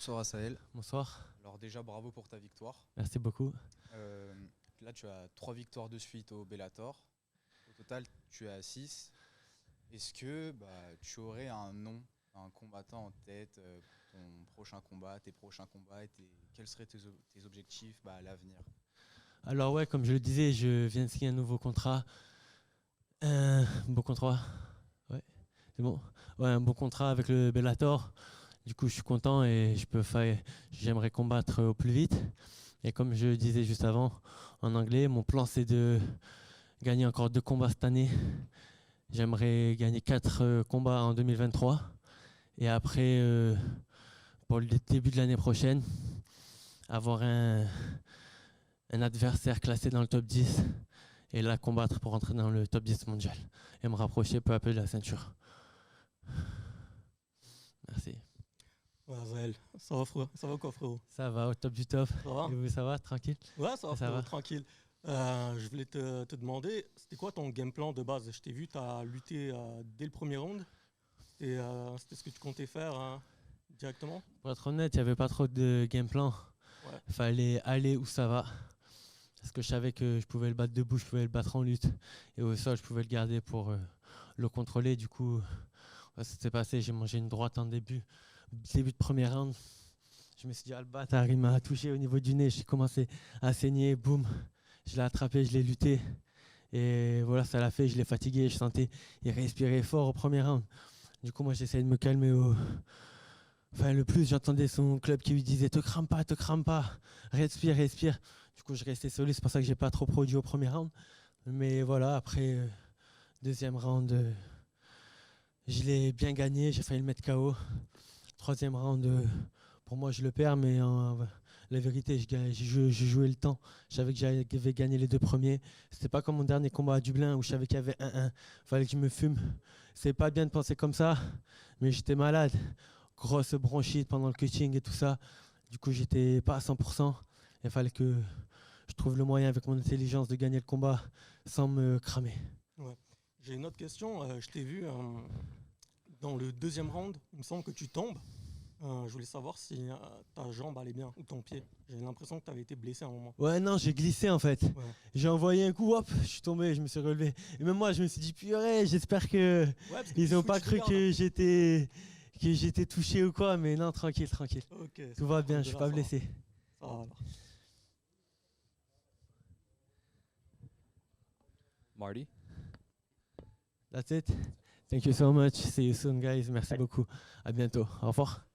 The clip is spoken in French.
Bonsoir à Sahel. Bonsoir, Alors déjà bravo pour ta victoire. merci beaucoup. Euh, Là tu as 3 victoires de suite au Bellator. Au total tu es à 6. Est-ce que tu aurais un nom, un combattant en tête pour ton prochain combat, tes prochains combats et quels seraient tes objectifs à l'avenir? Alors ouais, comme je le disais, je viens de signer un nouveau contrat. Un beau contrat. Ouais, c'est bon. Ouais, un beau contrat avec le Bellator. Du coup, je suis content et j'aimerais combattre au plus vite. Et comme je le disais juste avant, en anglais, mon plan c'est de gagner encore 2 combats cette année. J'aimerais gagner 4 combats en 2023. Et après, pour le début de l'année prochaine, avoir un adversaire classé dans le top 10 et la combattre pour entrer dans le top 10 mondial et me rapprocher peu à peu de la ceinture. Merci. Ouais, Zael, ça va, frérot? Ça va quoi, frérot? Ça va, au top du top. Ça va? Et vous, ça va, tranquille? Ouais, ça va, Ça frérot, va. tranquille. Je voulais te demander, c'était quoi ton game plan de base? Je t'ai vu, tu as lutté dès le premier round. C'était ce que tu comptais faire directement? Pour être honnête, il n'y avait pas trop de game plan. Ouais. Il fallait aller où ça va. Parce que je savais que je pouvais le battre debout, je pouvais le battre en lutte. Et au sol, je pouvais le garder pour le contrôler. Du coup, ça s'est passé. J'ai mangé une droite en début de premier round. Je me suis dit, ah, le bâtard, il m'a touché au niveau du nez. J'ai commencé à saigner. Boum. Je l'ai attrapé, je l'ai lutté. Et voilà, ça l'a fait. Je l'ai fatigué. Je sentais il respirait fort au premier round. Du coup, moi, j'essayais de me calmer Enfin, le plus, j'entendais son club qui lui disait te crame pas, respire, respire. Du coup, je restais solide, c'est pour ça que j'ai pas trop produit au premier round. Mais voilà, après, deuxième round, je l'ai bien gagné, j'ai failli le mettre KO. Troisième round, pour moi, je le perds, mais la vérité, j'ai joué le temps. Je savais que j'avais gagné les 2 premiers. C'était pas comme mon dernier combat à Dublin où je savais qu'il y avait 1-1. Fallait que je me fume. C'est pas bien de penser comme ça, mais j'étais malade. Grosse bronchite pendant le cutting et tout ça. Du coup, j'étais pas à 100%. Il fallait que je trouve le moyen avec mon intelligence de gagner le combat sans me cramer. Ouais. J'ai une autre question. Je t'ai vu dans le deuxième round, il me semble que tu tombes. Je voulais savoir si ta jambe allait bien ou ton pied. J'ai l'impression que tu avais été blessé à un moment. Ouais, non, j'ai glissé en fait. Ouais. J'ai envoyé un coup, hop, je suis tombé, je me suis relevé. Et même moi, je me suis dit, purée, j'espère que Ouais, parce que ils tu n'ont pas switches cru de garde. que j'étais touché ou quoi. Mais non, tranquille, tranquille. Ok, Tout va bien, je suis pas blessé. Ça va alors. Marty? That's it. Thank you so much. See you soon, guys. Merci beaucoup. À bientôt. Au revoir.